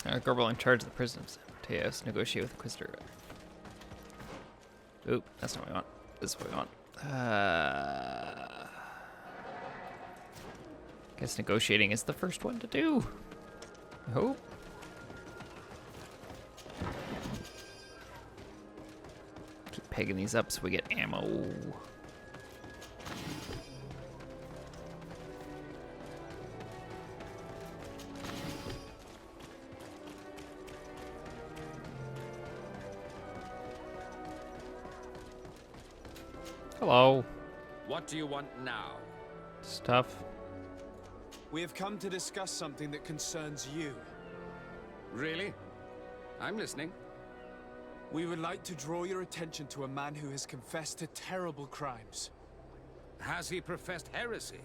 Gorbel in charge of the prison of San Mateos. Negotiate with the Inquisitor. Oop, that's not what we want. This is what we want. Guess negotiating is the first one to do. I hope. Keep pegging these up so we get ammo. Hello. What do you want now? Stuff. We have come to discuss something that concerns you. Really? I'm listening. We would like to draw your attention to a man who has confessed to terrible crimes. Has he professed heresy?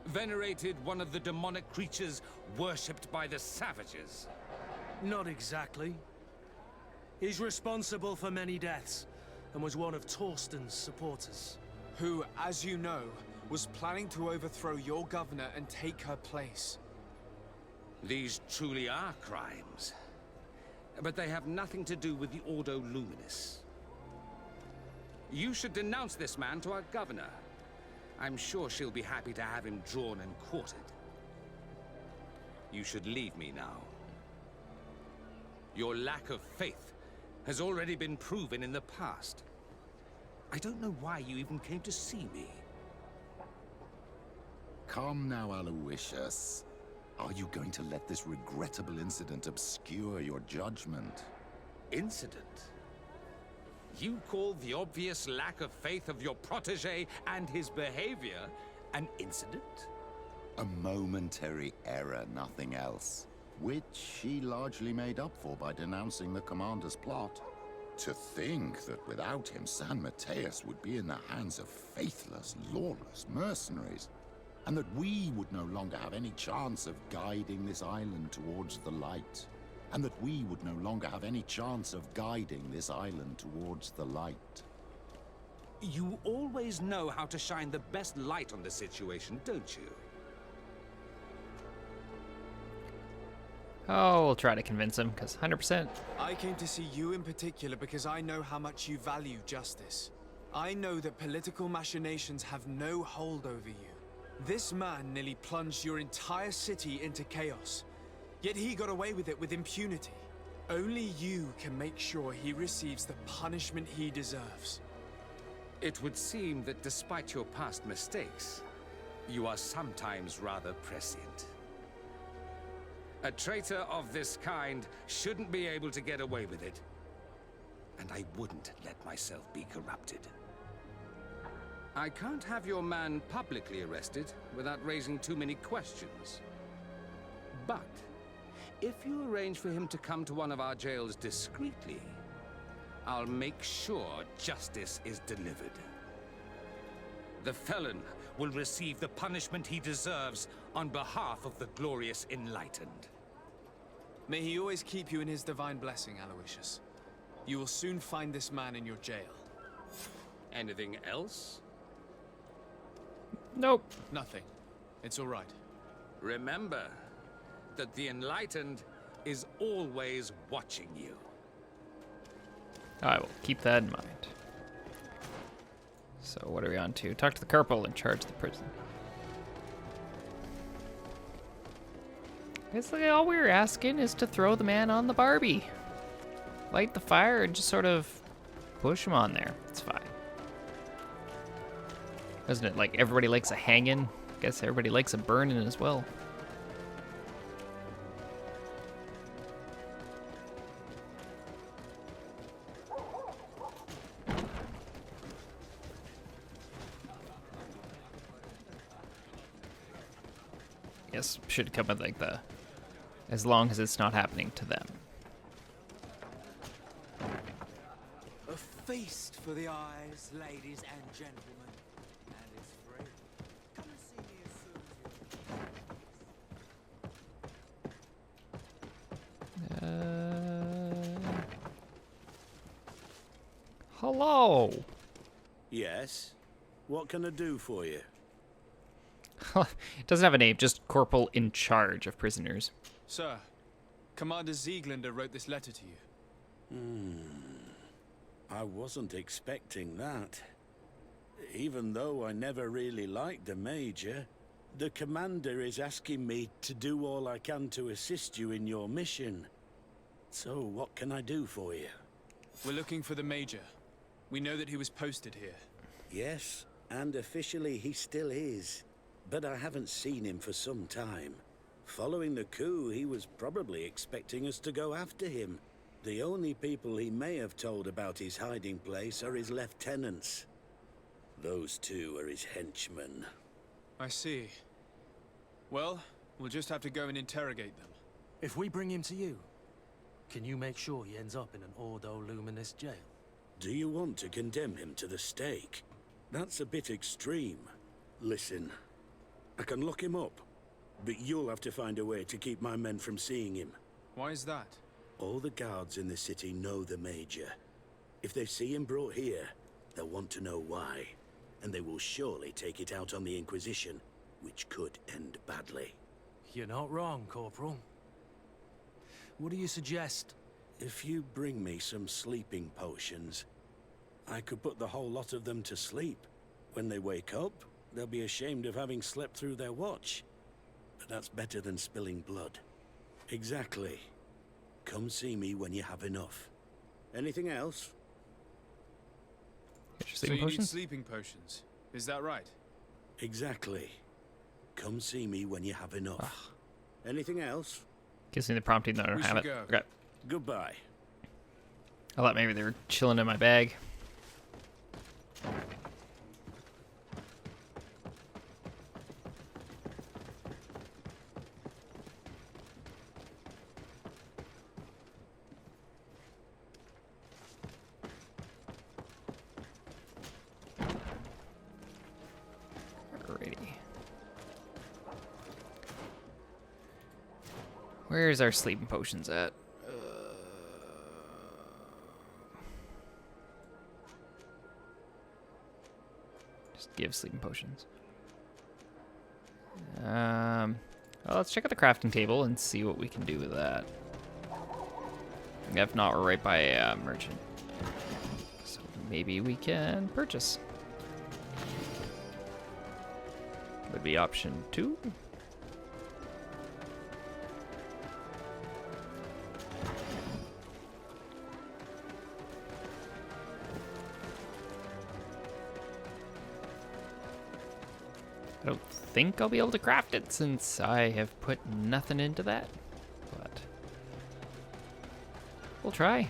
Venerated one of the demonic creatures worshipped by the savages? Not exactly. He's responsible for many deaths, and was one of Torsten's supporters. Who, as you know, was planning to overthrow your governor and take her place. These truly are crimes. But they have nothing to do with the Ordo Luminis. You should denounce this man to our governor. I'm sure she'll be happy to have him drawn and quartered. You should leave me now. Your lack of faith has already been proven in the past. I don't know why you even came to see me. Calm now, Aloysius. Are you going to let this regrettable incident obscure your judgment? Incident? You call the obvious lack of faith of your protege and his behavior an incident? A momentary error, nothing else. Which he largely made up for by denouncing the commander's plot. To think that without him, San Mateos would be in the hands of faithless, lawless mercenaries, and that we would no longer have any chance of guiding this island towards the light. And that we would no longer have any chance of guiding this island towards the light. You always know how to shine the best light on the situation, don't you? Oh, we'll try to convince him, because 100%. I came to see you in particular because I know how much you value justice. I know that political machinations have no hold over you. This man nearly plunged your entire city into chaos, yet he got away with it with impunity. Only you can make sure he receives the punishment he deserves. It would seem that despite your past mistakes, you are sometimes rather prescient. A traitor of this kind shouldn't be able to get away with it. And I wouldn't let myself be corrupted. I can't have your man publicly arrested without raising too many questions. But if you arrange for him to come to one of our jails discreetly, I'll make sure justice is delivered. The felon will receive the punishment he deserves on behalf of the glorious enlightened. May he always keep you in his divine blessing, Aloysius. You will soon find this man in your jail. Anything else? Nope. Nothing. It's all right. Remember that the enlightened is always watching you. I will keep that in mind. So what are we on to? Talk to the corporal in charge of the prison. I guess all we were asking is to throw the man on the Barbie. Light the fire and just sort of push him on there. It's fine. Isn't it like everybody likes a hanging? I guess everybody likes a burning as well. Yes, should come with like the, as long as it's not happening to them. A feast for the eyes, ladies and gentlemen, and it's free. Come and see me as soon as you... Hello. Yes? What can I do for you? It doesn't have a name, just corporal in charge of prisoners. Sir, Commander Zieglander wrote this letter to you. I wasn't expecting that. Even though I never really liked the Major, the Commander is asking me to do all I can to assist you in your mission. So, what can I do for you? We're looking for the Major. We know that he was posted here. Yes, and officially he still is. But I haven't seen him for some time. Following the coup, he was probably expecting us to go after him. The only people he may have told about his hiding place are his lieutenants. Those two are his henchmen. I see. Well, we'll just have to go and interrogate them. If we bring him to you, can you make sure he ends up in an Ordo Luminous jail? Do you want to condemn him to the stake? That's a bit extreme. Listen, I can lock him up, but you'll have to find a way to keep my men from seeing him. Why is that? All the guards in the city know the Major. If they see him brought here, they'll want to know why. And they will surely take it out on the Inquisition, which could end badly. You're not wrong, Corporal. What do you suggest? If you bring me some sleeping potions, I could put the whole lot of them to sleep. When they wake up, they'll be ashamed of having slept through their watch. But that's better than spilling blood. Exactly. Come see me when you have enough. Anything else? Get your So sleeping you need potions? sleeping potions. Is that right? Exactly. Come see me when you have enough. Anything else? Gives me the prompting that I don't We have it. should go. Okay. Goodbye. I thought maybe they were chilling in my bag. Alrighty. Where's our sleeping potions at? Just give sleeping potions. Well, let's check out the crafting table and see what we can do with that. If not, we're right by a merchant. So maybe we can purchase. Would be option 2. I don't think I'll be able to craft it since I have put nothing into that, but we'll try.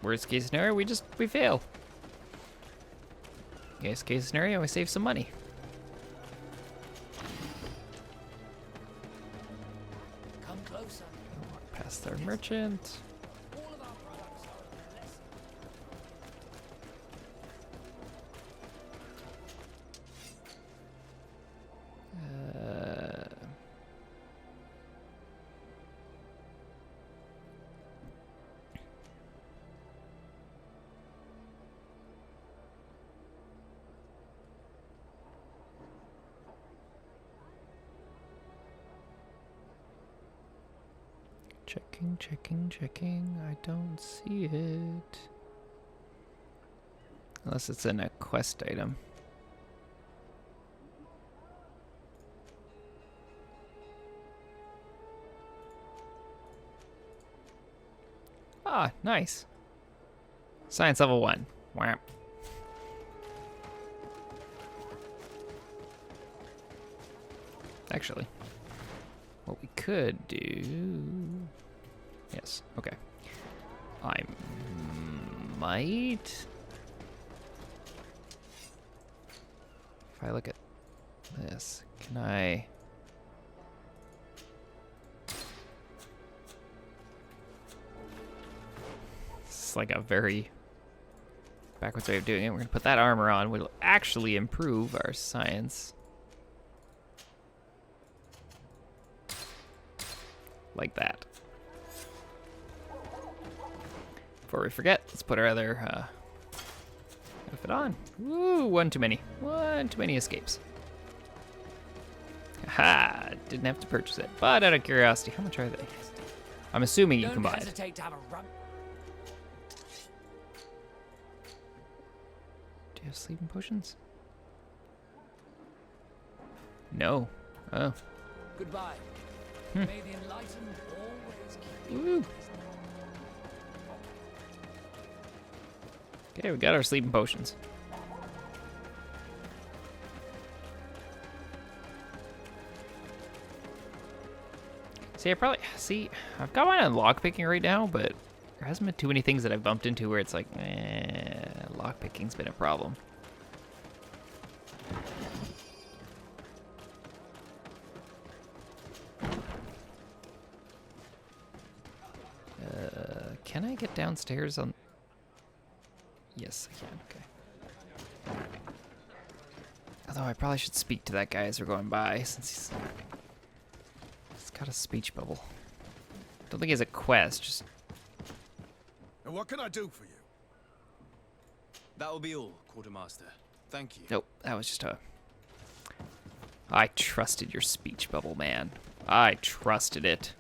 Worst case scenario, we fail. Best case scenario, we save some money. Come closer. Walk past our merchant. All of our products are less. Checking. I don't see it. Unless it's in a quest item. Ah, nice. Science level 1. Wow. Actually, what we could do... Yes, okay. I might... If I look at this, can I... This is like a very backwards way of doing it. We're going to put that armor on, which will actually improve our science. Like that. Before we forget, let's put our other outfit on. Woo, one too many. One too many escapes. Ha! Didn't have to purchase it. But out of curiosity, how much are they? I'm assuming you can buy it. hesitate to have a run. Do you have sleeping potions? No. Oh. Goodbye. May the enlightened always keep you. Woo. Okay, we got our sleeping potions. I've got mine on lockpicking right now, but there hasn't been too many things that I've bumped into where it's like, lockpicking's been a problem. Can I get downstairs on? Yes, I can, okay. Although I probably should speak to that guy as we're going by, since he's got a speech bubble. Don't think he has a quest, just... And what can I do for you? That will be all, Quartermaster. Thank you. Nope, that was just a... I trusted your speech bubble, man. I trusted it.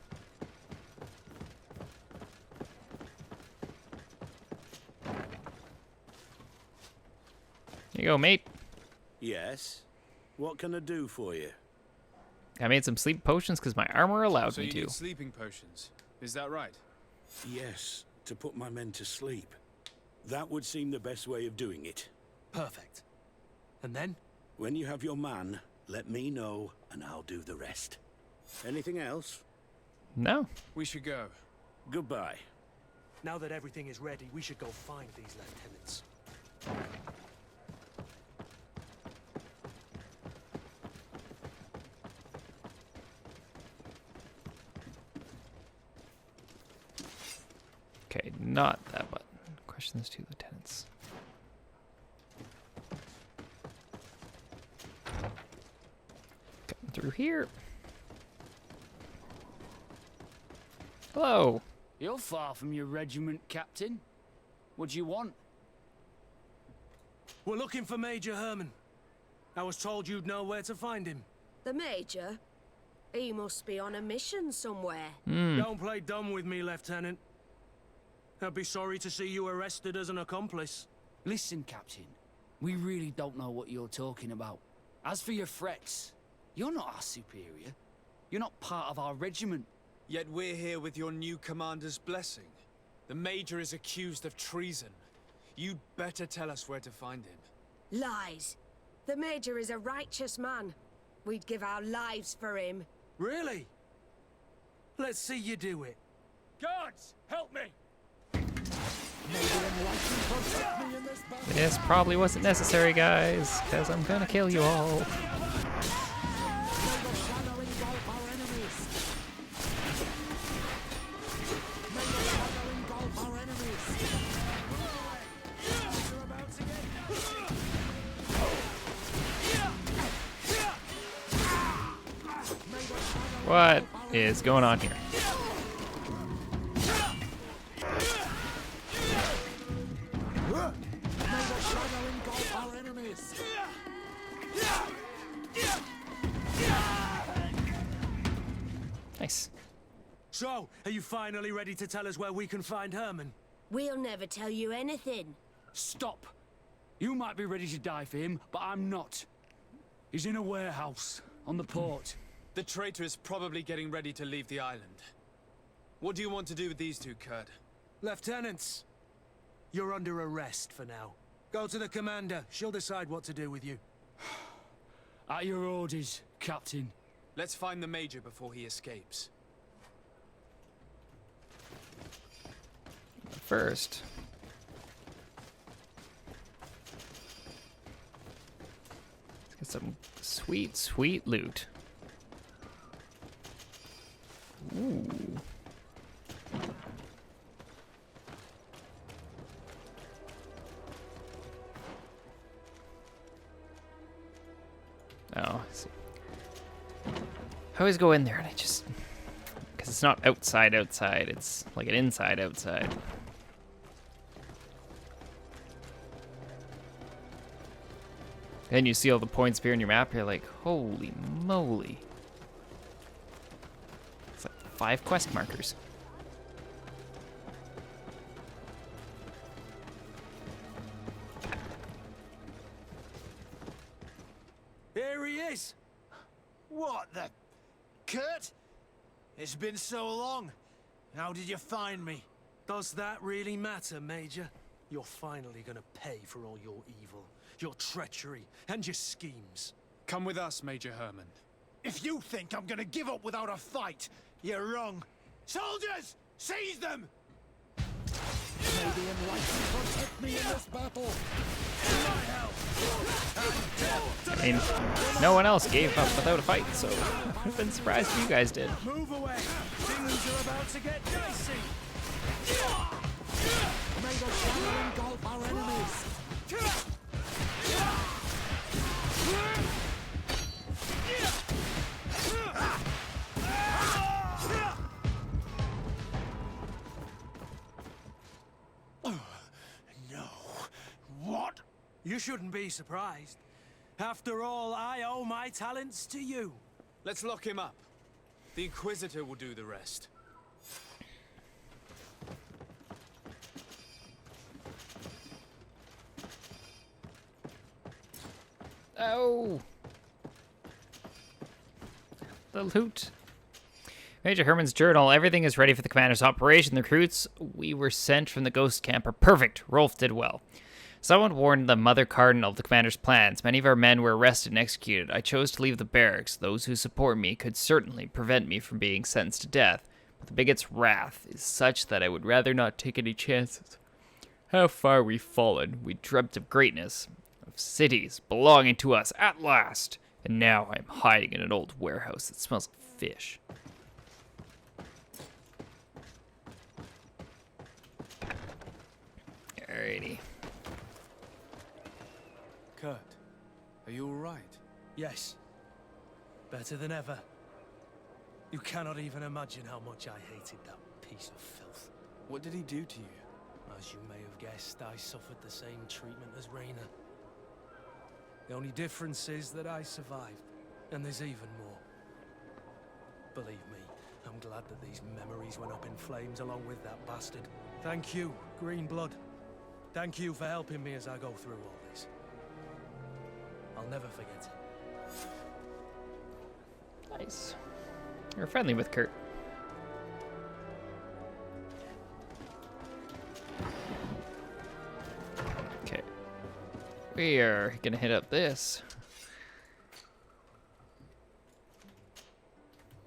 Here you go, mate. Yes? What can I do for you? I made some sleep potions because my armor allowed So me you to. need sleeping potions. Is that right? Yes, to put my men to sleep. That would seem the best way of doing it. Perfect. And then? When you have your man, let me know, and I'll do the rest. Anything else? No. We should go. Goodbye. Now that everything is ready, we should go find these lieutenants. Okay, not that button. Questions to lieutenants. Coming through here. Hello. You're far from your regiment, Captain. What do you want? We're looking for Major Herman. I was told you'd know where to find him. The Major? He must be on a mission somewhere. Don't play dumb with me, Lieutenant. I'd be sorry to see you arrested as an accomplice. Listen, Captain. We really don't know what you're talking about. As for your threats, you're not our superior. You're not part of our regiment. Yet we're here with your new commander's blessing. The Major is accused of treason. You'd better tell us where to find him. Lies. The Major is a righteous man. We'd give our lives for him. Really? Let's see you do it. Guards, help me! This probably wasn't necessary, guys, because I'm gonna kill you all. What is going on here? Nice. So, are you finally ready to tell us where we can find Herman? We'll never tell you anything. Stop! You might be ready to die for him, but I'm not. He's in a warehouse, on the port. The traitor is probably getting ready to leave the island. What do you want to do with these two, Kurt? Lieutenants, you're under arrest for now. Go to the commander. She'll decide what to do with you. At your orders, Captain. Let's find the Major before he escapes. First, let's get some sweet, sweet loot. Ooh. Oh, I see. I always go in there and I just... Because it's not outside, it's like an inside, outside. Then you see all the points here in your map, you're like, holy moly. 5 quest markers. Here he is! What the... Kurt? It's been so long. How did you find me? Does that really matter, Major? You're finally gonna pay for all your evil, your treachery, and your schemes. Come with us, Major Herman. If you think I'm gonna give up without a fight, you're wrong. Soldiers! Seize them! May the Enlightened protect me in this battle! I mean, no one else gave up without a fight, so I've been surprised if you guys did. Move away! Things are about to get dicey! May the shadow engulf our enemies! No. What? You shouldn't be surprised. After all, I owe my talents to you. Let's lock him up. The Inquisitor will do the rest. Oh! The loot. Major Herman's journal. Everything is ready for the commander's operation. The recruits we were sent from the ghost camp are perfect. Rolf did well. Someone warned the Mother Cardinal of the commander's plans. Many of our men were arrested and executed. I chose to leave the barracks. Those who support me could certainly prevent me from being sentenced to death. But the bigot's wrath is such that I would rather not take any chances. How far we've fallen. We dreamt of greatness, of cities belonging to us at last. And now I'm hiding in an old warehouse that smells like fish. Alrighty. Kurt, are you all right? Yes. Better than ever. You cannot even imagine how much I hated that piece of filth. What did he do to you? As you may have guessed, I suffered the same treatment as Raina. The only difference is that I survived, and there's even more. Believe me, I'm glad that these memories went up in flames along with that bastard. Thank you, Green Blood. Thank you for helping me as I go through all this. I'll never forget it. Nice. You're friendly with Kurt. Okay. We are gonna hit up this.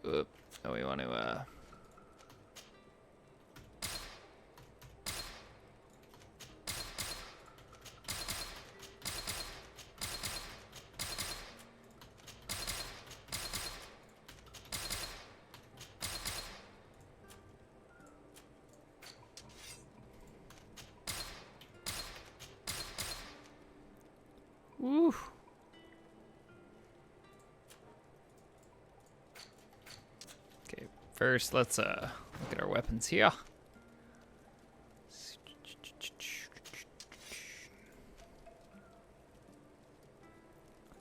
Oop. Oh, we want to, Woo. Okay, first let's look at our weapons here.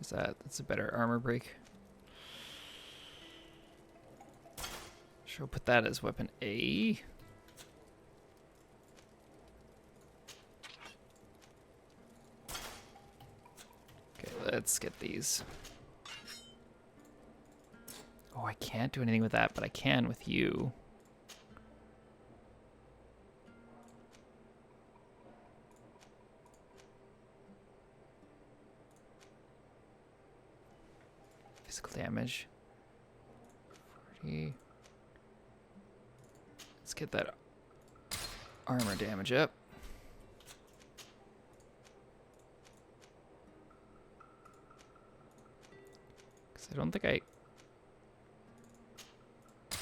Is that's a better armor break. Sure, we'll put that as weapon A. Let's get these. Oh, I can't do anything with that, but I can with you. Physical damage. 40. Let's get that armor damage up. I don't think I...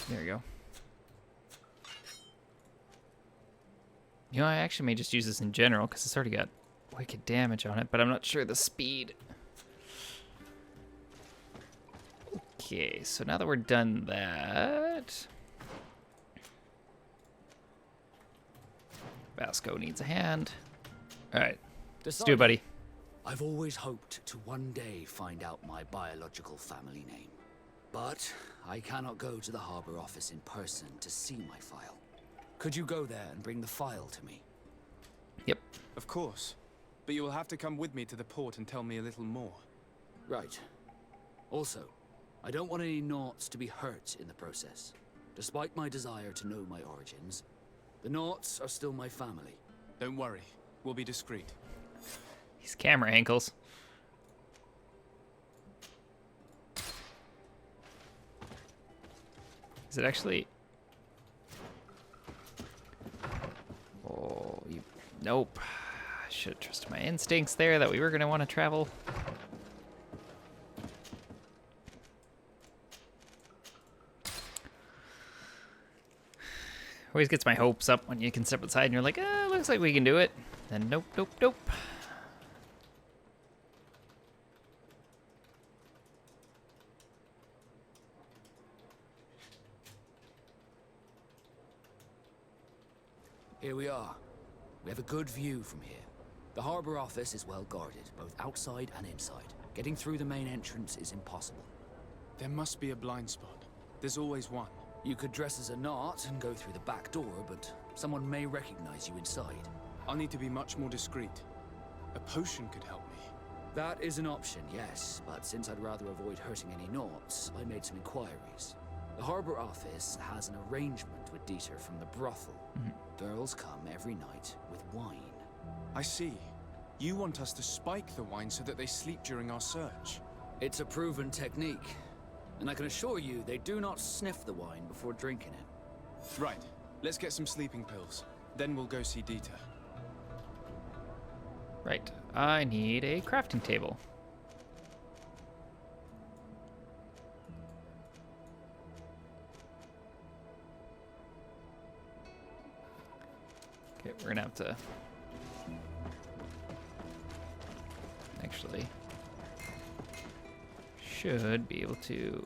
There we go. You know, I actually may just use this in general, because it's already got wicked damage on it, but I'm not sure the speed. Okay, so now that we're done that... Vasco needs a hand. Alright, let's do it, buddy. I've always hoped to one day find out my biological family name. But I cannot go to the harbor office in person to see my file. Could you go there and bring the file to me? Yep. Of course. But you will have to come with me to the port and tell me a little more. Right. Also, I don't want any Naughts to be hurt in the process. Despite my desire to know my origins, the Naughts are still my family. Don't worry. We'll be discreet. These camera angles. Is it actually... Oh, you... Nope. I should have trusted my instincts there that we were going to want to travel. Always gets my hopes up when you can step outside and you're like, looks like we can do it. Then nope, nope, nope. Here we are. We have a good view from here. The harbor office is well guarded, both outside and inside. Getting through the main entrance is impossible. There must be a blind spot. There's always one. You could dress as a Naut and go through the back door, but someone may recognize you inside. I'll need to be much more discreet. A potion could help me. That is an option, yes, but since I'd rather avoid hurting any Nauts, I made some inquiries. The harbor office has an arrangement with Dieter from the brothel. Girls come every night with wine. I see. You want us to spike the wine so that they sleep during our search. It's a proven technique, and I can assure you they do not sniff the wine before drinking it. Right. Let's get some sleeping pills. Then we'll go see Dieter. Right. I need a crafting table. Okay, we're gonna have to... Actually... should be able to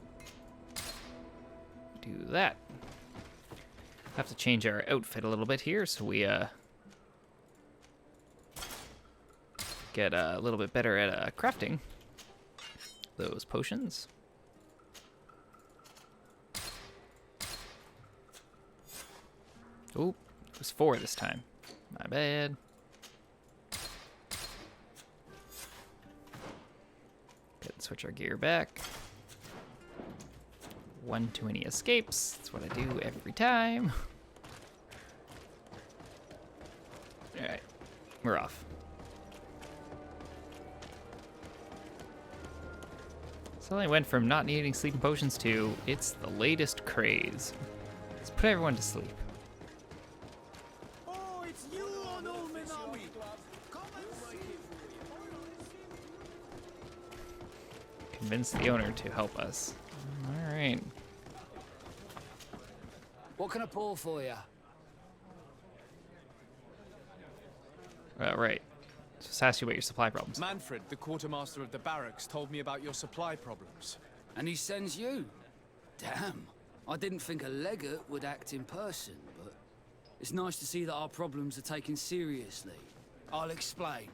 do that. Have to change our outfit a little bit here so we get a little bit better at crafting those potions. Oop, it was 4 this time. My bad. Switch our gear back. 1 too many escapes. That's what I do every time. Alright, we're off. So I went from not needing sleeping potions to it's the latest craze. Let's put everyone to sleep. Oh, it's you on old Minowi. Come and see. Convince the owner to help us. Alright. What can I pull for you? Right. Just ask you about your supply problems. Manfred, the quartermaster of the barracks, told me about your supply problems. And he sends you? Damn. I didn't think a legate would act in person, but it's nice to see that our problems are taken seriously. I'll explain.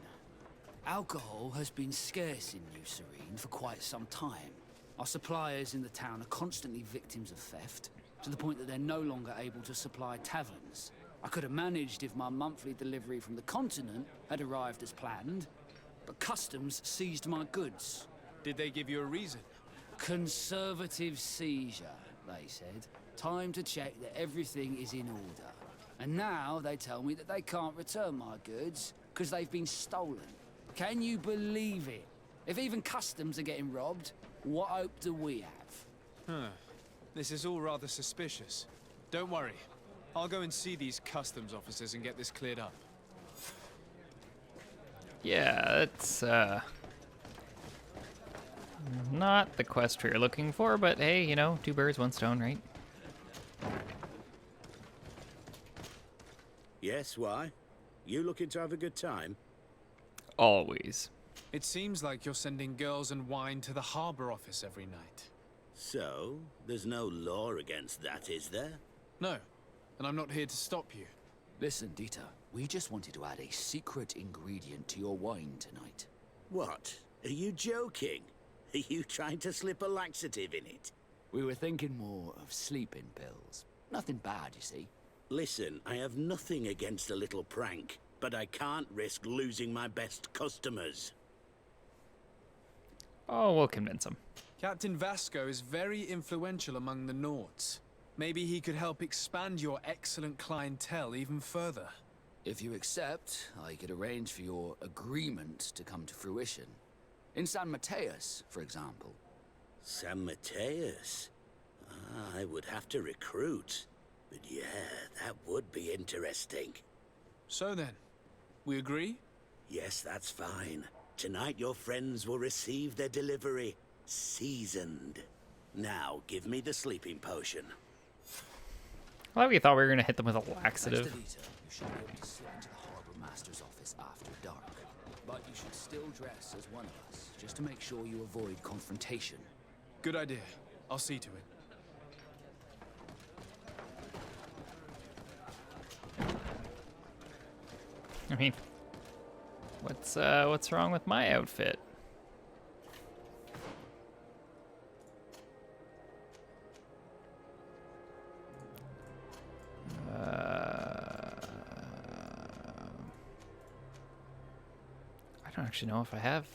Alcohol has been scarce in New Serene for quite some time. Our suppliers in the town are constantly victims of theft, to the point that they're no longer able to supply taverns. I could have managed if my monthly delivery from the continent had arrived as planned, but customs seized my goods. Did they give you a reason? Conservative seizure, they said. Time to check that everything is in order. And now they tell me that they can't return my goods because they've been stolen. Can you believe it? If even customs are getting robbed, what hope do we have? This is all rather suspicious. Don't worry. I'll go and see these customs officers and get this cleared up. Yeah, it's not the quest we're looking for, but hey, you know, 2 birds, 1 stone, right? Yes, why? You looking to have a good time? Always. It seems like you're sending girls and wine to the harbor office every night. So, there's no law against that, is there? No, and I'm not here to stop you. Listen, Dieter, we just wanted to add a secret ingredient to your wine tonight. What? Are you joking? Are you trying to slip a laxative in it? We were thinking more of sleeping pills. Nothing bad, you see. Listen, I have nothing against a little prank, but I can't risk losing my best customers. Oh, we'll convince him. Captain Vasco is very influential among the Nords. Maybe he could help expand your excellent clientele even further. If you accept, I could arrange for your agreement to come to fruition. In San Mateus, for example. San Mateus? Ah, I would have to recruit. But yeah, that would be interesting. So then, we agree? Yes, that's fine. Tonight your friends will receive their delivery. Seasoned. Now, give me the sleeping potion. I like we thought we were going to hit them with a laxative. Thanks to Vita, you should be able to slip into the Harbor Master's office after dark. But you should still dress as one of us, just to make sure you avoid confrontation. Good idea. I'll see to it. I mean, what's wrong with my outfit? I don't actually know if I have.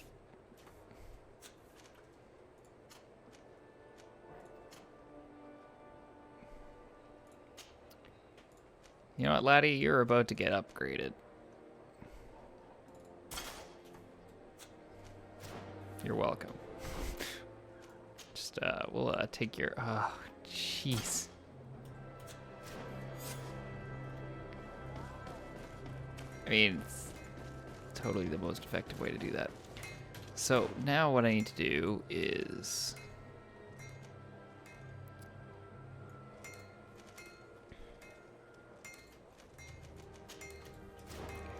You know what, laddie? You're about to get upgraded. You're welcome. Just, we'll take your... Oh, jeez. I mean, it's totally the most effective way to do that. So, now what I need to do is...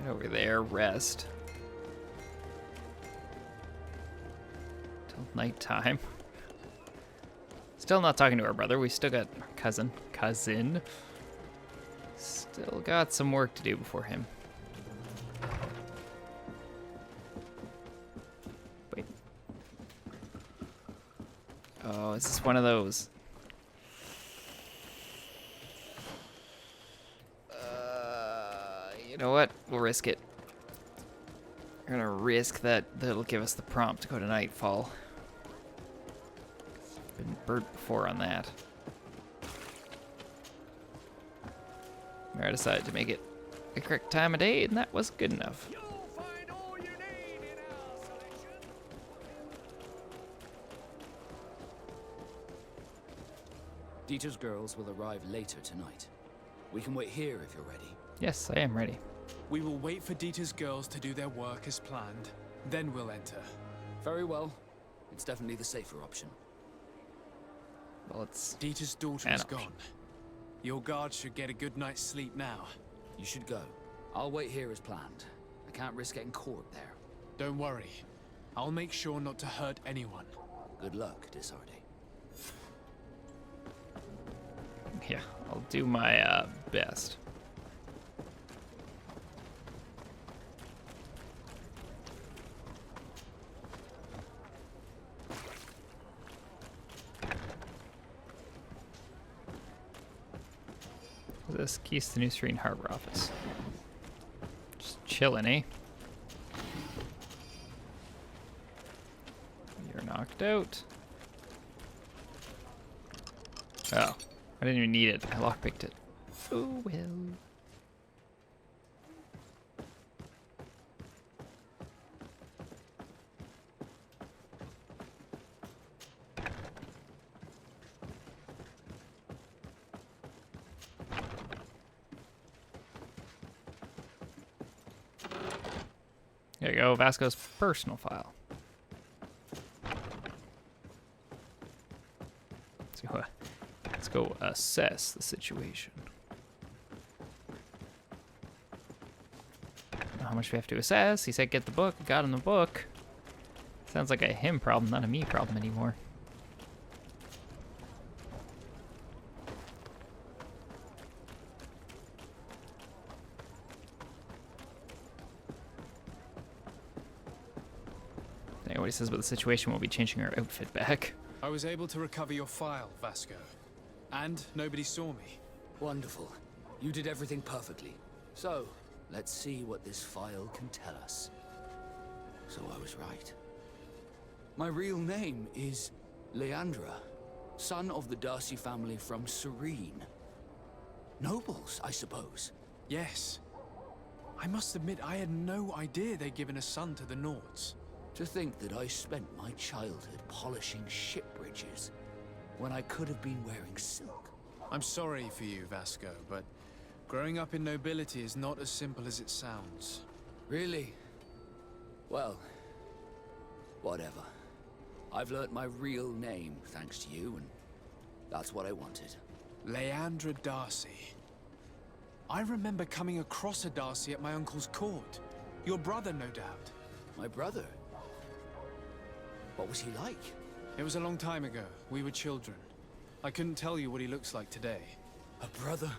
get over there, rest. Till nighttime. Still not talking to our brother. We still got cousin. Still got some work to do before him. Wait. Oh, is this one of those? You know what? We'll risk it. We're gonna risk that that'll give us the prompt to go to Nightfall. Been burnt before on that. I decided to make it the correct time of day, and that was good enough. You'll find all you need in our selection. Dieter's girls will arrive later tonight. We can wait here if you're ready. Yes, I am ready. We will wait for Dieter's girls to do their work as planned. Then we'll enter. Very well. It's definitely the safer option. Well, it's Dieter's daughter an is option. gone. Your guard should get a good night's sleep now. You should go. I'll wait here as planned. I can't risk getting caught there. Don't worry. I'll make sure not to hurt anyone. Good luck, Disarde. Yeah, I'll do my best. This keys to the New Serene Harbor office. Just chilling, eh? You're knocked out. Oh, I didn't even need it. I lockpicked it. Oh well. There you go, Vasco's personal file. Let's go assess the situation. How much we have to assess? He said get the book. Got him the book. Sounds like a him problem, not a me problem anymore. What he says about the situation, we'll be changing our outfit back. I was able to recover your file, Vasco. And nobody saw me. Wonderful. You did everything perfectly. So, let's see what this file can tell us. So I was right. My real name is Leandra, son of the Darcy family from Serene. Nobles, I suppose. Yes. I must admit, I had no idea they'd given a son to the Nords. To think that I spent my childhood polishing ship bridges, when I could have been wearing silk. I'm sorry for you, Vasco, but growing up in nobility is not as simple as it sounds. Really? Well, whatever. I've learnt my real name thanks to you, and that's what I wanted. Leandra Darcy. I remember coming across a Darcy at my uncle's court. Your brother, no doubt. My brother? What was he like? It was a long time ago. We were children. I couldn't tell you what he looks like today. A brother?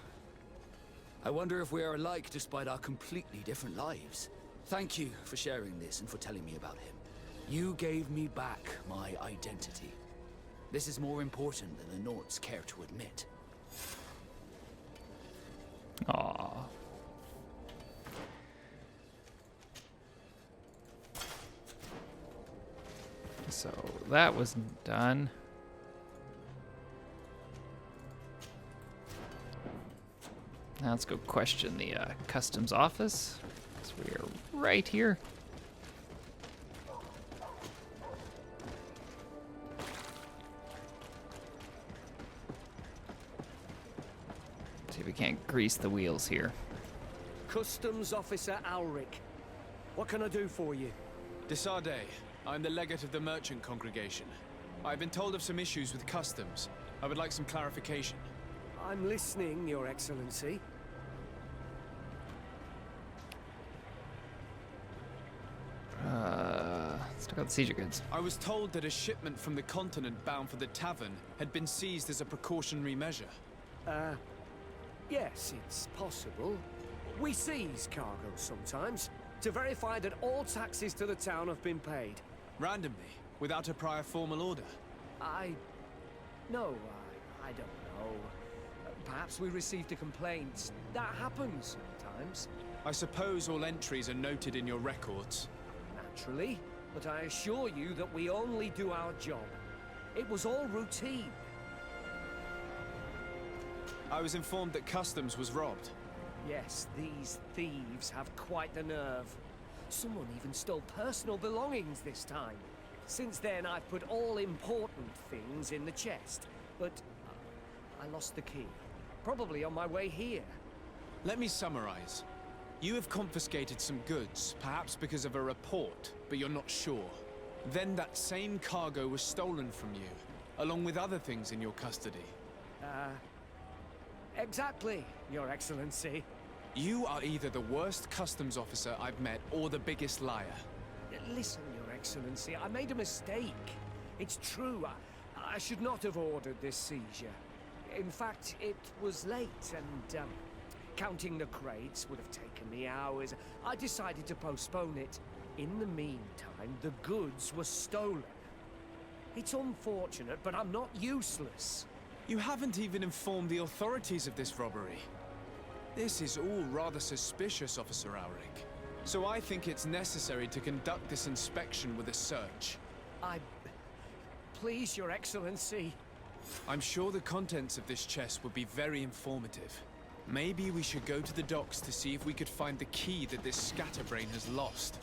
I wonder if we are alike despite our completely different lives. Thank you for sharing this and for telling me about him. You gave me back my identity. This is more important than the Nords care to admit. Aww. So that was done. Now let's go question the customs office, because we are right here. See if we can't grease the wheels here. Customs Officer Alric. What can I do for you? Desade, I'm the legate of the merchant congregation. I've been told of some issues with customs. I would like some clarification. I'm listening, Your Excellency. Let's talk about the siege of goods. I was told that a shipment from the continent bound for the tavern had been seized as a precautionary measure. Yes, it's possible. We seize cargo sometimes, to verify that all taxes to the town have been paid. Randomly, without a prior formal order. No, I don't know. Perhaps we received a complaint. That happens sometimes. I suppose all entries are noted in your records. Naturally, but I assure you that we only do our job. It was all routine. I was informed that customs was robbed. Yes, these thieves have quite the nerve. Someone even stole personal belongings this time. Since then, I've put all important things in the chest, but I lost the key. Probably on my way here. Let me summarize. You have confiscated some goods, perhaps because of a report, but you're not sure. Then that same cargo was stolen from you, along with other things in your custody. Exactly, Your Excellency. You are either the worst customs officer I've met or the biggest liar. Listen, Your Excellency, I made a mistake. It's true, I should not have ordered this seizure. In fact, it was late, and counting the crates would have taken me hours. I decided to postpone it. In the meantime, the goods were stolen. It's unfortunate, but I'm not useless. You haven't even informed the authorities of this robbery. This is all rather suspicious, Officer Alric. So I think it's necessary to conduct this inspection with a search. Please, Your Excellency. I'm sure the contents of this chest would be very informative. Maybe we should go to the docks to see if we could find the key that this scatterbrain has lost.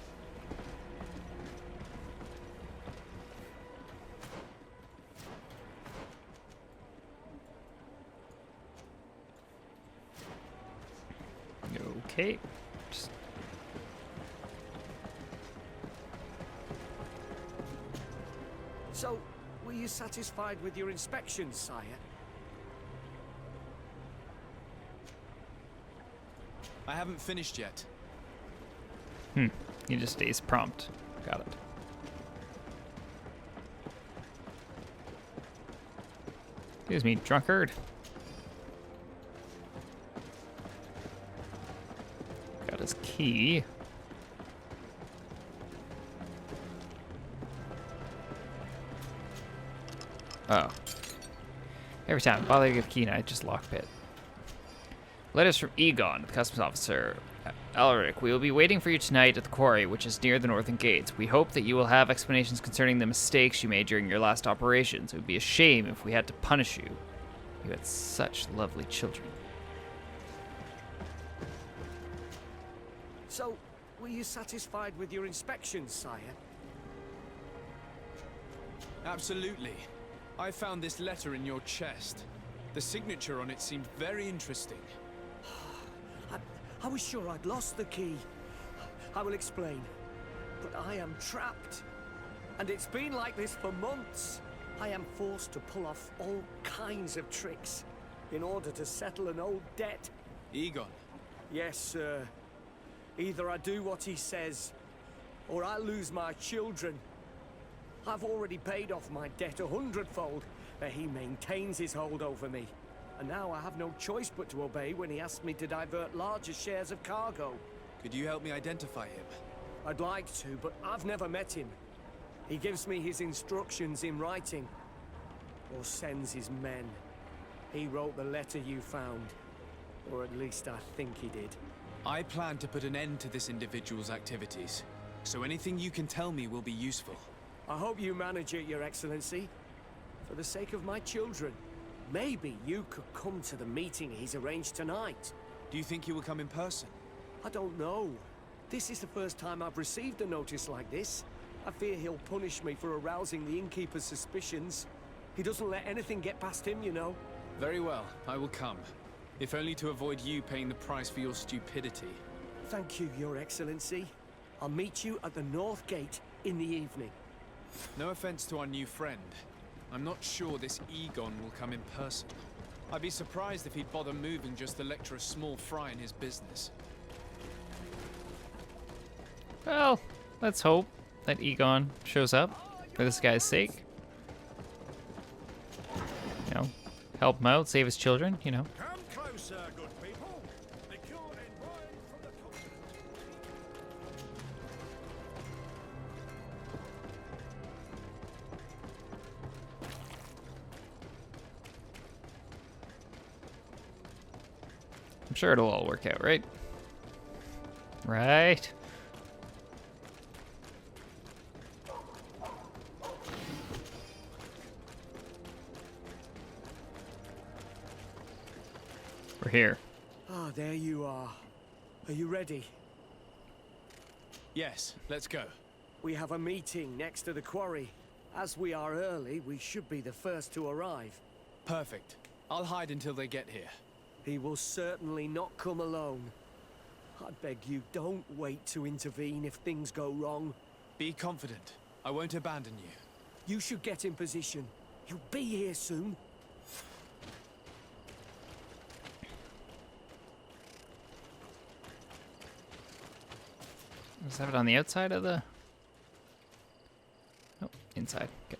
Okay. So, were you satisfied with your inspection, sire? I haven't finished yet. He just stays prompt. Got it. Excuse me, drunkard. Got his key. Oh. Every time. Bother to give key, and I just lockpit. Letters from Egon, the customs officer. Elric, we will be waiting for you tonight at the quarry, which is near the northern gates. We hope that you will have explanations concerning the mistakes you made during your last operations. It would be a shame if we had to punish you. You had such lovely children. So, were you satisfied with your inspections, sire? Absolutely. I found this letter in your chest. The signature on it seemed very interesting. I was sure I'd lost the key. I will explain. But I am trapped. And it's been like this for months. I am forced to pull off all kinds of tricks in order to settle an old debt. Egon? Yes, sir. Either I do what he says, or I lose my children. I've already paid off my debt 100-fold, but he maintains his hold over me. And now I have no choice but to obey when he asks me to divert larger shares of cargo. Could you help me identify him? I'd like to, but I've never met him. He gives me his instructions in writing, or sends his men. He wrote the letter you found, or at least I think he did. I plan to put an end to this individual's activities, so anything you can tell me will be useful. I hope you manage it, Your Excellency. For the sake of my children, maybe you could come to the meeting he's arranged tonight. Do you think he will come in person? I don't know. This is the first time I've received a notice like this. I fear he'll punish me for arousing the innkeeper's suspicions. He doesn't let anything get past him, you know. Very well, I will come. If only to avoid you paying the price for your stupidity. Thank you, Your Excellency. I'll meet you at the North Gate in the evening. No offense to our new friend. I'm not sure this Egon will come in person. I'd be surprised if he'd bother moving just to lecture a small fry in his business. Well, let's hope that Egon shows up for this guy's sake. You know, help him out, save his children, you know. Come closer, good people. The cure envoy from the continent. I'm sure it'll all work out, right? Right? We're here. Ah, there you are. Are you ready? Yes, let's go. We have a meeting next to the quarry. As we are early, we should be the first to arrive. Perfect. I'll hide until they get here. He will certainly not come alone. I beg you, don't wait to intervene if things go wrong. Be confident. I won't abandon you. You should get in position. He'll be here soon. Let's have it on the outside of the... Oh, inside. Okay.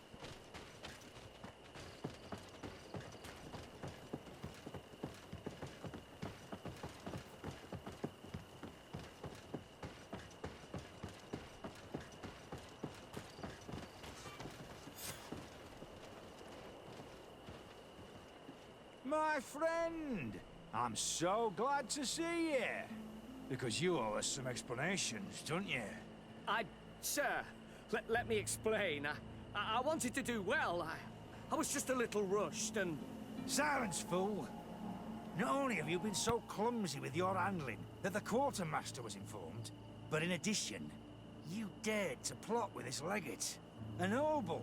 My friend, I'm so glad to see you. Because you owe us some explanations, don't you? Sir, let me explain. I wanted to do well. I was just a little rushed and... Silence, fool. Not only have you been so clumsy with your handling that the quartermaster was informed, but in addition, you dared to plot with this legate, a noble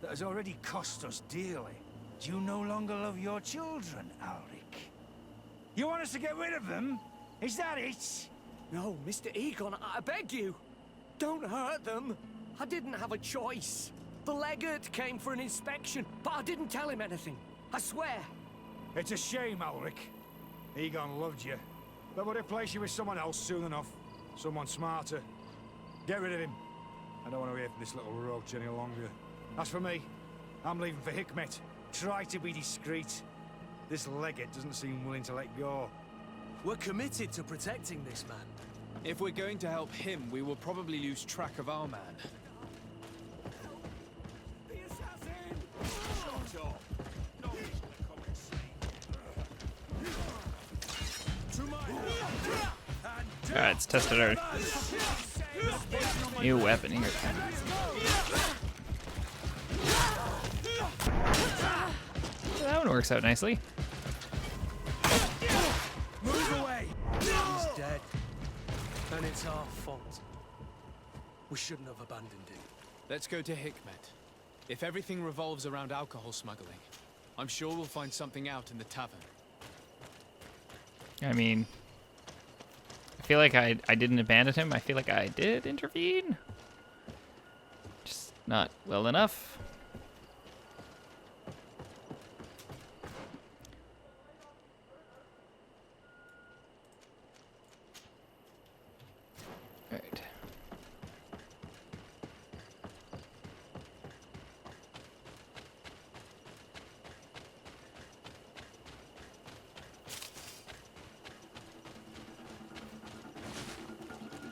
that has already cost us dearly. Do you no longer love your children, Alric? You want us to get rid of them? Is that it? No, Mr. Egon, I beg you. Don't hurt them. I didn't have a choice. The legate came for an inspection, but I didn't tell him anything. I swear. It's a shame, Alric. Egon loved you, but would replace you with someone else soon enough. Someone smarter. Get rid of him. I don't want to hear from this little roach any longer. As for me, I'm leaving for Hikmet. Try to be discreet. This legate doesn't seem willing to let go. We're committed to protecting this man. If we're going to help him, we will probably lose track of our man. The assassin! Alright, let's test out our new weapon here. That one works out nicely. Move away! He's dead. And it's our fault. We shouldn't have abandoned him. Let's go to Hikmet. If everything revolves around alcohol smuggling, I'm sure we'll find something out in the tavern. I mean, I feel like I didn't abandon him. I feel like I did intervene. Just not well enough. All right.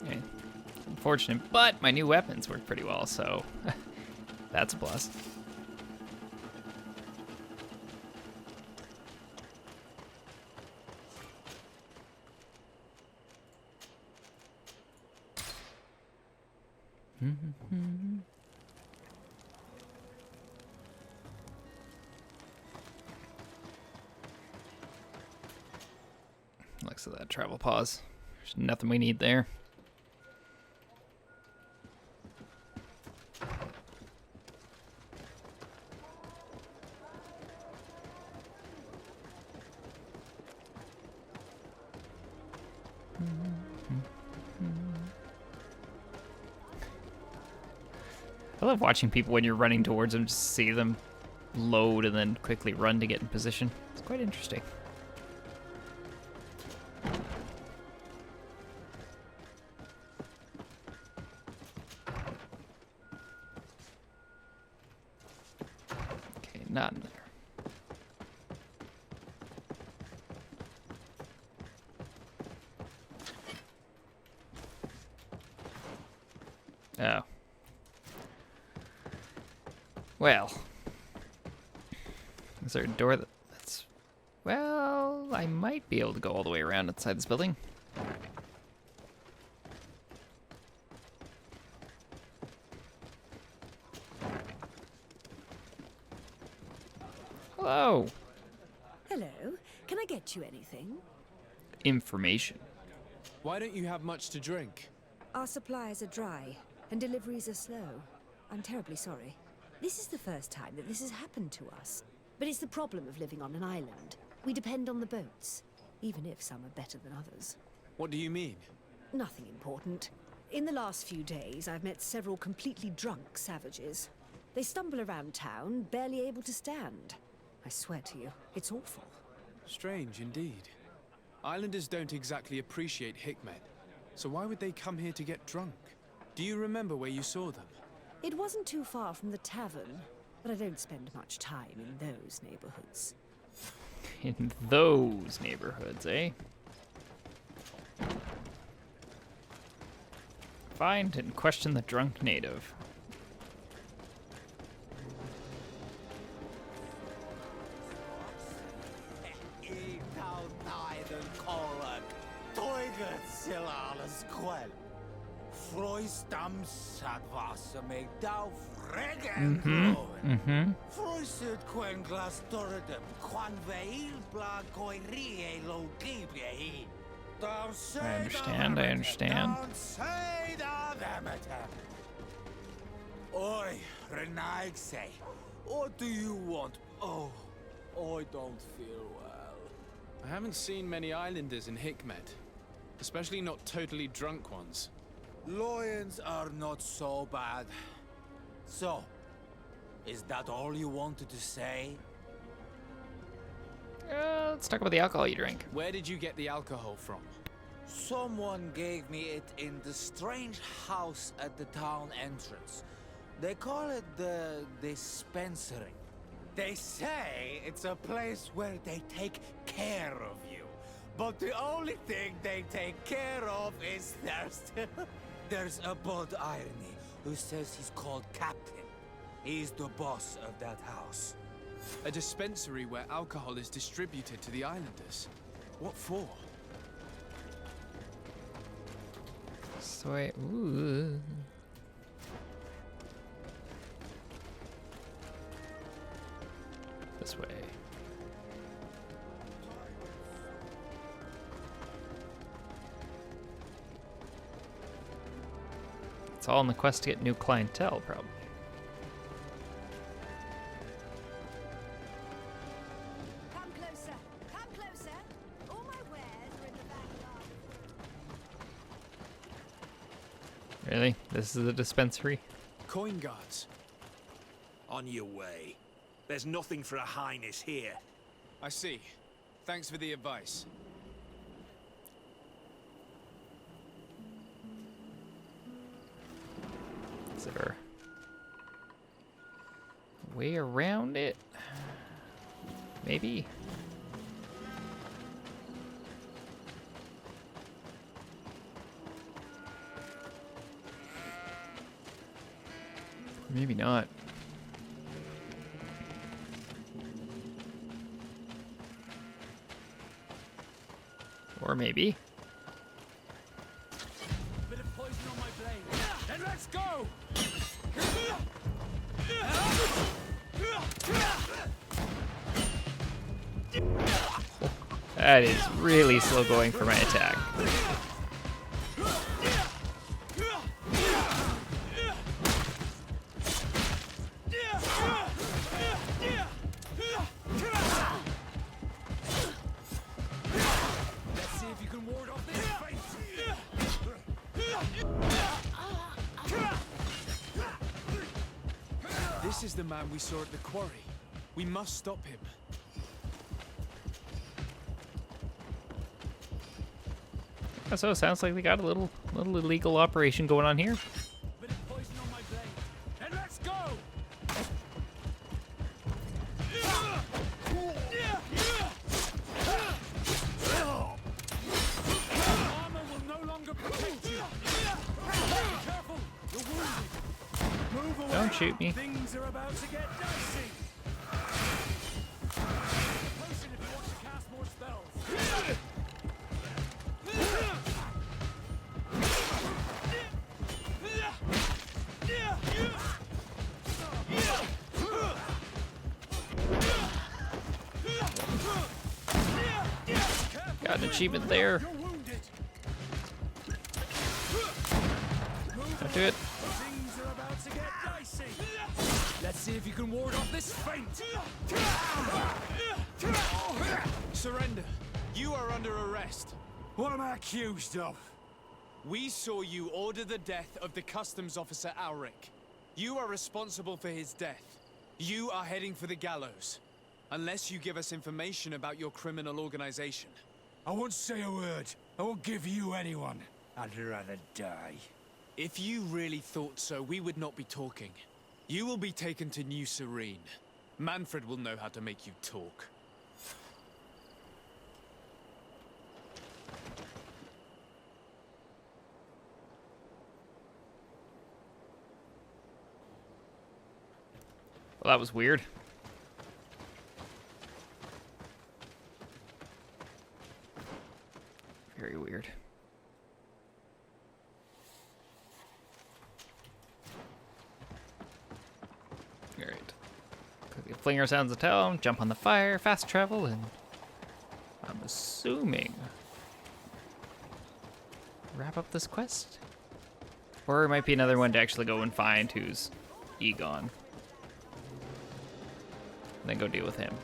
Okay. Unfortunate, but my new weapons work pretty well, so that's a plus. Looks like that travel pause. There's nothing we need there. I love watching people when you're running towards them, just see them load and then quickly run to get in position. It's quite interesting. Okay, not in there. Oh. Well. Is there a door that's... Well, I might be able to go all the way around inside this building. Hello. Hello. Can I get you anything? Information. Why don't you have much to drink? Our supplies are dry, and deliveries are slow. I'm terribly sorry. This is the first time that this has happened to us. But it's the problem of living on an island. We depend on the boats, even if some are better than others. What do you mean? Nothing important. In the last few days, I've met several completely drunk savages. They stumble around town, barely able to stand. I swear to you, it's awful. Strange indeed. Islanders don't exactly appreciate Hikmet, so why would they come here to get drunk? Do you remember where you saw them? It wasn't too far from the tavern, but I don't spend much time in those neighborhoods. In those neighborhoods, eh? Find and question the drunk native. I understand. Oi, Renaigse, what do you want? Oh, I don't feel well. I haven't seen many islanders in Hikmet, especially not totally drunk ones. Lions are not so bad. So, is that all you wanted to say? Let's talk about the alcohol you drink. Where did you get the alcohol from? Someone gave me it in the strange house at the town entrance. They call it the dispensary. They say it's a place where they take care of you. But the only thing they take care of is thirst. There's a Bud Irony who says he's called Captain. He's the boss of that house. A dispensary where alcohol is distributed to the islanders. What for? This way. Ooh. This way. It's all in the quest to get new clientele, probably. Come closer. Come closer. All my wares are in the back garden. Really? This is a dispensary? Coin guards. On your way. There's nothing for a highness here. I see. Thanks for the advice. Is there a way around it? Maybe? Maybe not. Or maybe. Bit of poison on my blade. Then let's go! That is really slow going for my attack. Let's see if you can ward off this fight. This is the man we saw at the quarry. We must stop him. So it sounds like we got a little illegal operation going on here. Bit of poison on my blade. Then let's go! Armor will no longer protect you. Be careful, you're wounded. Move away. Don't shoot me. Things are about to get dicey. Potion if you want to cast more spells. Got an achievement there. You're wounded. Don't do it. Things are about to get dicey. Let's see if you can ward off this feint. Surrender. You are under arrest. What am I accused of? We saw you order the death of the customs officer Alric. You are responsible for his death. You are heading for the gallows. Unless you give us information about your criminal organization. I won't say a word. I won't give you anyone. I'd rather die. If you really thought so, we would not be talking. You will be taken to New Serene. Manfred will know how to make you talk. Well, that was weird. Very weird. Alright. Quickly fling ourselves to town, jump on the fire, fast travel, and I'm assuming wrap up this quest? Or it might be another one to actually go and find who's Egon. And then go deal with him.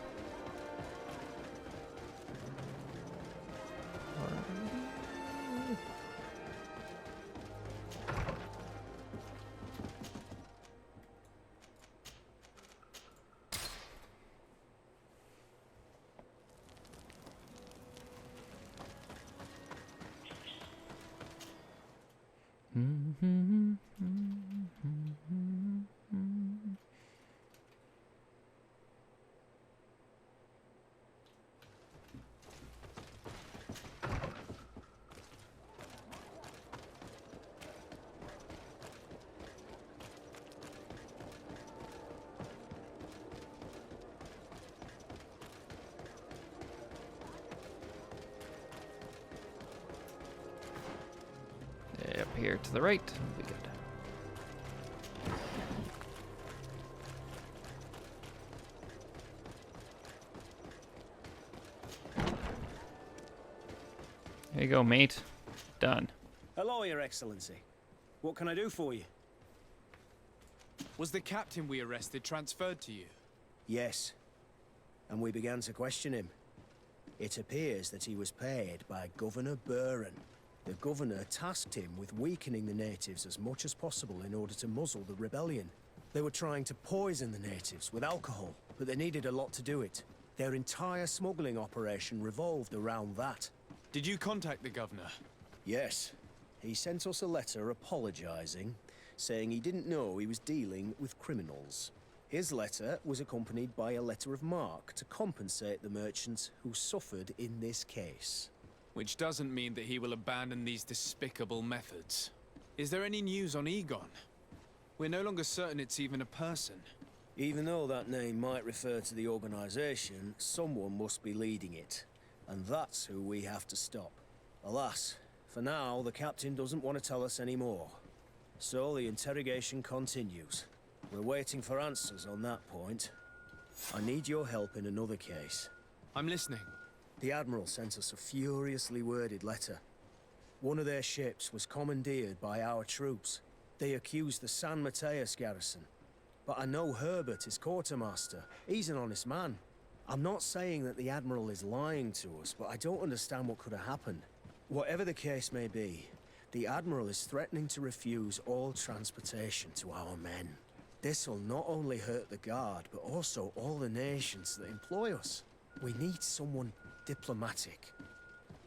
here to the right. We'll be good. There you go, mate. Done. Hello, Your Excellency. What can I do for you? Was the captain we arrested transferred to you? Yes. And we began to question him. It appears that he was paid by Governor Buren. The governor tasked him with weakening the natives as much as possible in order to muzzle the rebellion. They were trying to poison the natives with alcohol, but they needed a lot to do it. Their entire smuggling operation revolved around that. Did you contact the governor? Yes. He sent us a letter apologizing, saying he didn't know he was dealing with criminals. His letter was accompanied by a letter of marque to compensate the merchants who suffered in this case. Which doesn't mean that he will abandon these despicable methods. Is there any news on Egon? We're no longer certain it's even a person. Even though that name might refer to the organization, someone must be leading it. And that's who we have to stop. Alas, for now, the captain doesn't want to tell us any more. So the interrogation continues. We're waiting for answers on that point. I need your help in another case. I'm listening. The Admiral sent us a furiously worded letter. One of their ships was commandeered by our troops. They accused the San Mateus garrison. But I know Herbert is quartermaster. He's an honest man. I'm not saying that the Admiral is lying to us, but I don't understand what could have happened. Whatever the case may be, the Admiral is threatening to refuse all transportation to our men. This will not only hurt the Guard, but also all the nations that employ us. We need someone diplomatic,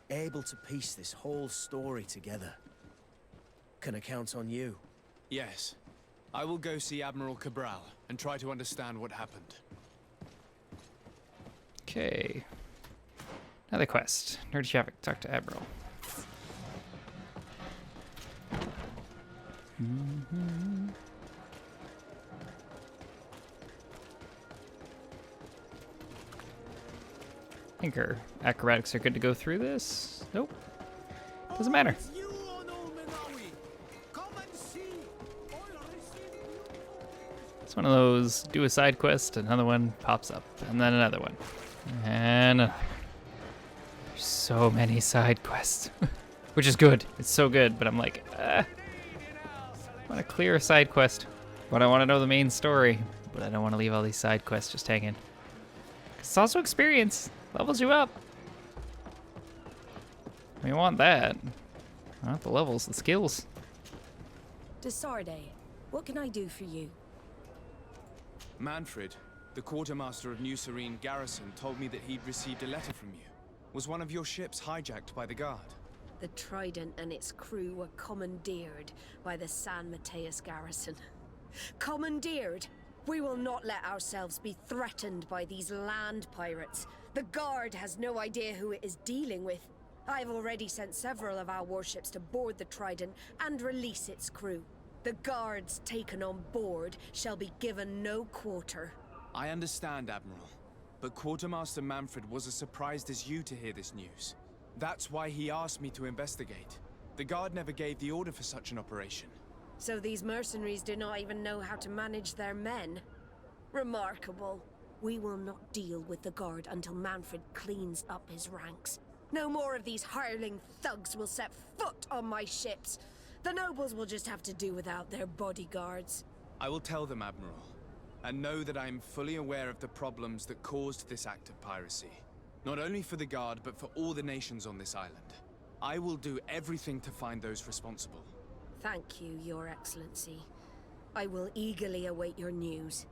able to piece this whole story together. Can I count on you? Yes. I will go see Admiral Cabral and try to understand what happened. Okay. Another quest. Nerdy traffic. Talk to Admiral. I think our acrobatics are good to go through this. Nope. Doesn't matter. It's one of those, do a side quest, another one pops up, and then another one. And another. There's so many side quests. Which is good. It's so good, but I'm like, I want to clear a side quest. But I want to know the main story. But I don't want to leave all these side quests just hanging. It's also experience. Levels you up. We want that. Not the levels, the skills. Desarde, what can I do for you? Manfred, the quartermaster of New Serene Garrison, told me that he'd received a letter from you. Was one of your ships hijacked by the Guard? The Trident and its crew were commandeered by the San Mateus garrison. Commandeered? We will not let ourselves be threatened by these land pirates. The Guard has no idea who it is dealing with. I've already sent several of our warships to board the Trident and release its crew. The Guards taken on board shall be given no quarter. I understand, Admiral. But Quartermaster Manfred was as surprised as you to hear this news. That's why he asked me to investigate. The Guard never gave the order for such an operation. So these mercenaries do not even know how to manage their men? Remarkable. We will not deal with the Guard until Manfred cleans up his ranks. No more of these hireling thugs will set foot on my ships. The nobles will just have to do without their bodyguards. I will tell them, Admiral. And know that I am fully aware of the problems that caused this act of piracy. Not only for the Guard, but for all the nations on this island. I will do everything to find those responsible. Thank you, Your Excellency. I will eagerly await your news.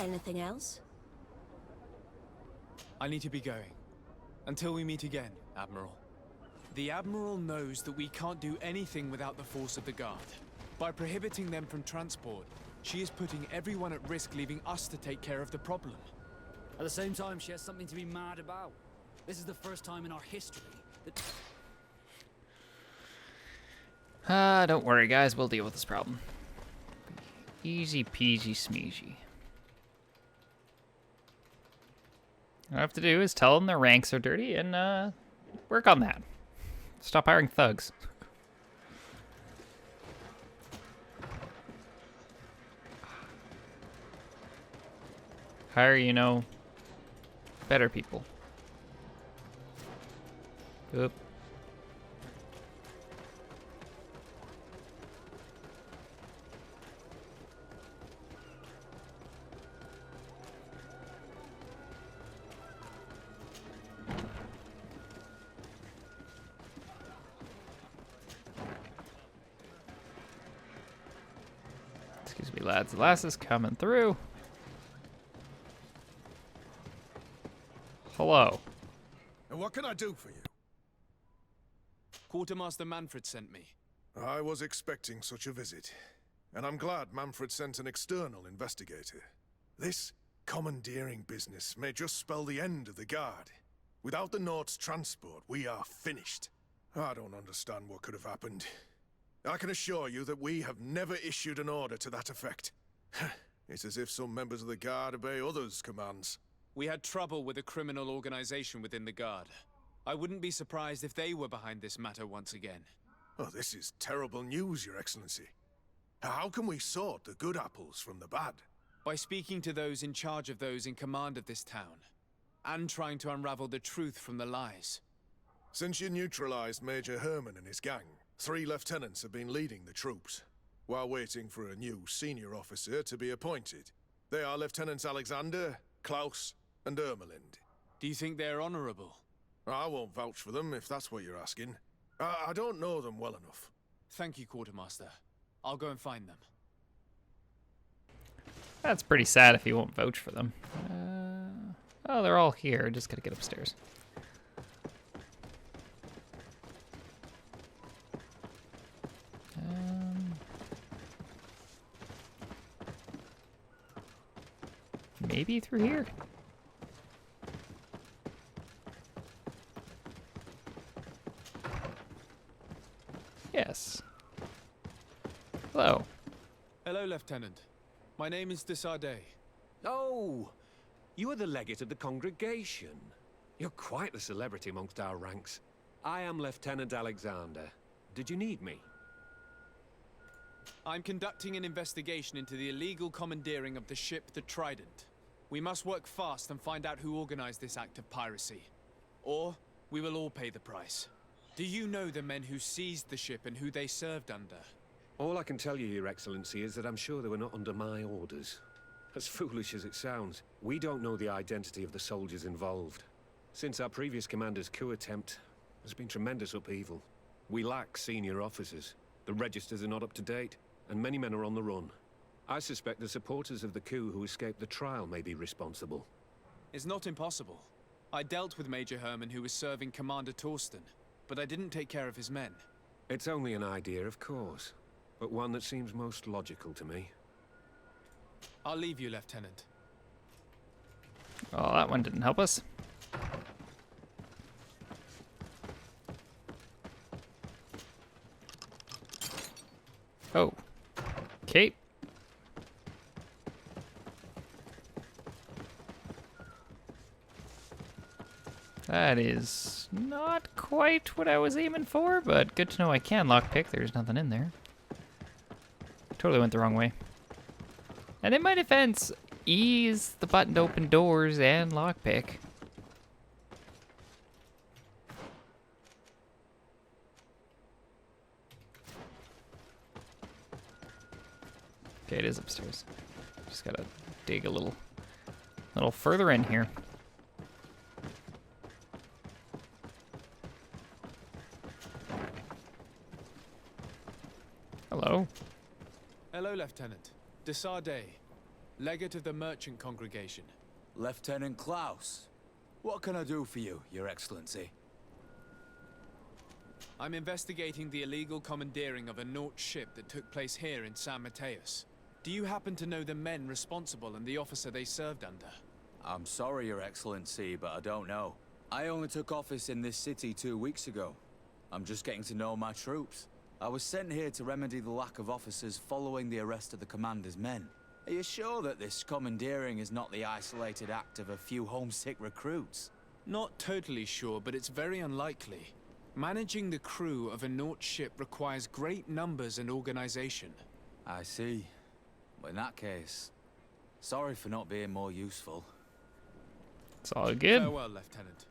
Anything else? I need to be going. Until we meet again, Admiral. The Admiral knows that we can't do anything without the force of the Guard. By prohibiting them from transport, she is putting everyone at risk, leaving us to take care of the problem. At the same time, she has something to be mad about. This is the first time in our history that... Don't worry, guys. We'll deal with this problem. Easy peasy smeezy. All I have to do is tell them their ranks are dirty and work on that. Stop hiring thugs. Hire, you know, better people. Oop. Excuse me, lads. The last is coming through. Hello. And what can I do for you? Quartermaster Manfred sent me. I was expecting such a visit, and I'm glad Manfred sent an external investigator. This commandeering business may just spell the end of the Guard. Without the Nord's transport, we are finished. I don't understand what could have happened. I can assure you that we have never issued an order to that effect. It's as if some members of the Guard obey others' commands. We had trouble with a criminal organization within the Guard. I wouldn't be surprised if they were behind this matter once again. Oh, this is terrible news, Your Excellency. How can we sort the good apples from the bad? By speaking to those in charge of those in command of this town, and trying to unravel the truth from the lies. Since you neutralized Major Herman and his gang, 3 lieutenants have been leading the troops, while waiting for a new senior officer to be appointed. They are Lieutenants Alexander, Klaus, and Ermelind. Do you think they're honorable? I won't vouch for them, if that's what you're asking. I don't know them well enough. Thank you, Quartermaster. I'll go and find them. That's pretty sad if he won't vouch for them. Oh, they're all here. Just gotta get upstairs. Maybe through here? Yes. Hello. Hello, Lieutenant. My name is Desardet. Oh, you are the legate of the congregation. You're quite the celebrity amongst our ranks. I am Lieutenant Alexander. Did you need me? I'm conducting an investigation into the illegal commandeering of the ship the Trident. We must work fast and find out who organized this act of piracy. Or we will all pay the price. Do you know the men who seized the ship and who they served under? All I can tell you, Your Excellency, is that I'm sure they were not under my orders. As foolish as it sounds, we don't know the identity of the soldiers involved. Since our previous commander's coup attempt, there's been tremendous upheaval. We lack senior officers. The registers are not up to date, and many men are on the run. I suspect the supporters of the coup who escaped the trial may be responsible. It's not impossible. I dealt with Major Herman, who was serving Commander Torsten, but I didn't take care of his men. It's only an idea, of course, but one that seems most logical to me. I'll leave you, Lieutenant. Oh, that one didn't help us. Oh. Kate. That is not quite what I was aiming for, but good to know I can lockpick. There's nothing in there. Totally went the wrong way. And in my defense, E is the button to open doors and lockpick. Okay, it is upstairs. Just gotta dig a little further in here. Hello. Hello, Lieutenant. Desardet, legate of the merchant congregation. Lieutenant Klaus, what can I do for you, Your Excellency? I'm investigating the illegal commandeering of a Nort ship that took place here in San Mateus. Do you happen to know the men responsible and the officer they served under? I'm sorry, Your Excellency, but I don't know. I only took office in this city 2 weeks ago. I'm just getting to know my troops. I was sent here to remedy the lack of officers following the arrest of the commander's men. Are you sure that this commandeering is not the isolated act of a few homesick recruits? Not totally sure, but it's very unlikely. Managing the crew of a Nort ship requires great numbers and organization. I see. Well, in that case, Sorry for not being more useful. It's all good. Farewell, Lieutenant.